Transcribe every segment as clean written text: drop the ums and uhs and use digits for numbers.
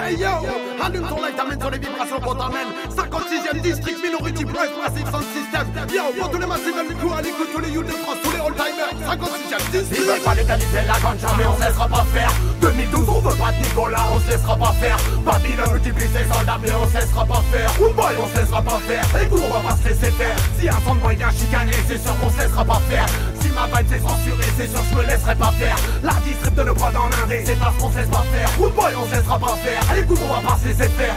Hey yo, allume ton light, t'amènes sur les vibrations qu'on t'amène. 56e district, Minority Price, Massive Sound System. Yo, pour tous les massifs du coup, à l'écoute, tous les youths de France, tous les all-timers. 56e district. Ils veulent pas légaliser la ganja, mais on se laissera pas faire. 2012, on veut pas de Nicolas, on se laissera pas faire. Babylone multiplie ses soldats, mais on se laissera pas faire. Ou boy, on se laissera pas faire. Écoute, on va pas se laisser faire. Si un son de boy vient chicaner, c'est sûr qu'on se laissera pas faire. Si ma vibe c'est censuré, c'est sûr que je me laisserai pas faire. La distrib de nos prods en indé, c'est parce qu'on se laisse pas faire. Ou boy, on se laissera pas faire. Écoute, on va pas se laisser faire.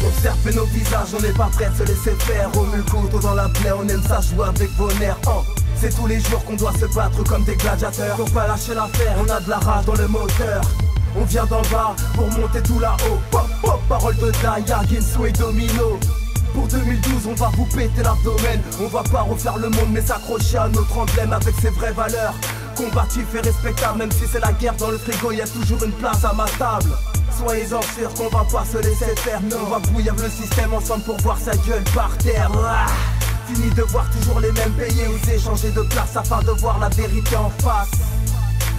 Observez nos visages, on n'est pas prêt de se laisser faire. On met le couteau dans la plaie, on aime ça jouer avec vos nerfs. C'est tous les jours qu'on doit se battre comme des gladiateurs. Pour pas lâcher l'affaire, on a de la rage dans le moteur. On vient d'en bas pour monter tout là-haut. Pop, pop, parole de Daya, Ginsu et Domino. Pour 2012, on va vous péter l'abdomen. On va pas refaire le monde, mais s'accrocher à notre emblème avec ses vraies valeurs. Combatif et respectable, même si c'est la guerre dans le frigo, y a toujours une place à ma table. Soyez-en sûrs qu'on va pas se laisser faire. On va bouillir le système ensemble pour voir sa gueule par terre. Fini de voir toujours les mêmes payés, oser changer de place afin de voir la vérité en face.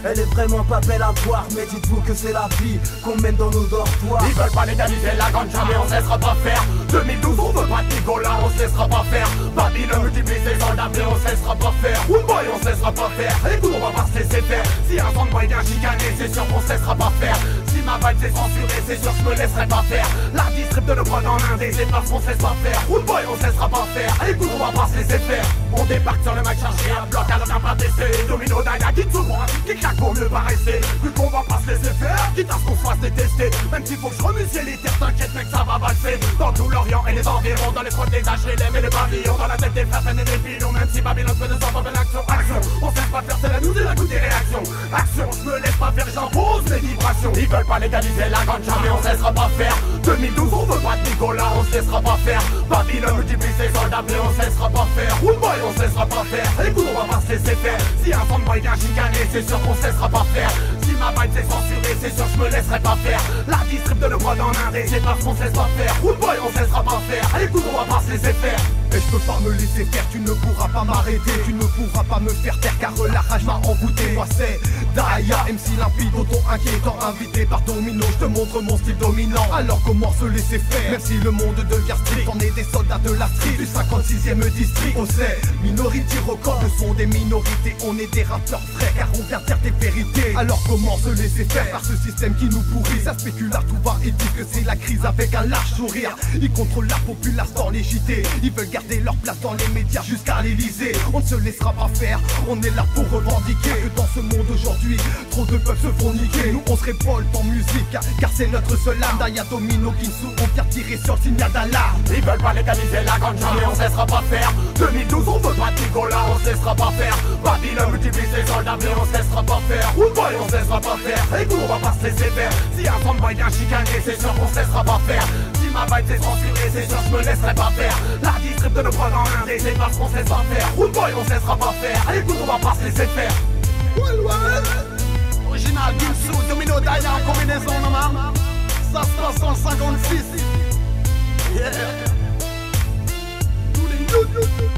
Elle est vraiment pas belle à voir, mais dites-vous que c'est la vie qu'on mène dans nos dortoirs. Ils veulent pas légaliser la ganja, mais on se laissera pas faire. 2012, on veut pas de Nicolas, on se laissera pas faire. Babylone multiplie ses soldats, mais on se laissera pas faire. Ou boy, on se laissera pas faire. Écoute, on va pas se laisser faire. Si un son de boy vient chicaner, c'est sûr qu'on se laissera pas faire. Si ma vibe c'est censuré, c'est sûr que je me laisserai pas faire. La distrib de nos prods en indé, c'est parce qu'on se laisse pas faire. Ou boy, on se laissera pas faire. Écoute, on va pas se laisser faire. On débarque sur le mic chargé à bloc, alors vient pas tester. Domino, Daya, Ginsu pour un truc qui claque pour mieux pas rester. Vu qu'on va pas se laisser faire, quitte à ce qu'on se fasse détester. Même s'il faut que je remuscle les terres, t'inquiète mec, ça va valser. Dans tout l'Orient et les environs, dans les fronts des HLM et les pavillons, dans la tête des frères et des pilons. Même si Babylone fait de sang, pas action, action. On se laisse pas faire, c'est la nous et la goût des réactions. Action, je me laisse pas faire, j'impose mes vibrations. Ils veulent pas légaliser la ganja, mais on se laissera pas faire. 2012, on veut pas de Nicolas, on se laissera pas faire. Babylone multiplie ses soldats, mais on se laissera pas faire. Ou boy, on se laissera pas faire. Écoute, on va pas se laisser faire. Si un son de boy vient chicaner, c'est sûr qu'on se laissera pas faire. Si ma vibe c'est censuré, c'est sûr que je me laisserai pas faire. La distrib de nos prods en indé, c'est parce qu'on se laisse pas faire. Ou boy, on se laissera pas faire. Écoute, on va pas se laisser faire. Et je peux pas me laisser faire, tu ne pourras pas m'arrêter. Tu ne pourras pas me faire taire car la rage m'a envoûté. Moi c'est Daya, MC limpide, autant inquiétant. Invité par Domino, je te montre mon style dominant. Alors comment se laisser faire, même si le monde devient strict. On est des soldats de la street, du 56e district. On sait, Minority Record, le son des minorités. On est des rappeurs frais car on vient dire des vérités. Alors comment se laisser faire par ce système qui nous pourrit. Ça spécule à tout va et disent que c'est la crise avec un large sourire. Ils contrôlent la populace dans les JT. Ils veulent garder leur place dans les médias jusqu'à l'Elysée. On ne se laissera pas faire, on est là pour revendiquer. Que dans ce monde aujourd'hui, trop de peuples se font niquer. Nous on se révolte en musique, car c'est notre seule âme. Daya, Domino, Ginsu, on vient tirer sur le signal d'alarme. Ils veulent pas légaliser la ganja, mais on se laissera pas faire. 2012, on veut pas de Nicolas, on se laissera pas faire. Babylone multiplie ses soldats, mais on se laissera pas faire. Ou boy, on se laissera pas faire. Écoute, on va pas se laisser faire. Si un son de boy vient chicaner, c'est sûr qu'on se laissera pas faire. Si ma vibe c'est censuré, c'est sûr que je me laisserai pas faire. La distrib de nos prods en indé, c'est parce qu'on se laisse pas faire. Ou boy, on se laissera pas faire. Écoute, on va pas se laisser faire. Original Ginsu, Domino, Daya en combinaison, non man. Ça se passe en 56. Yeah. Tous les youths.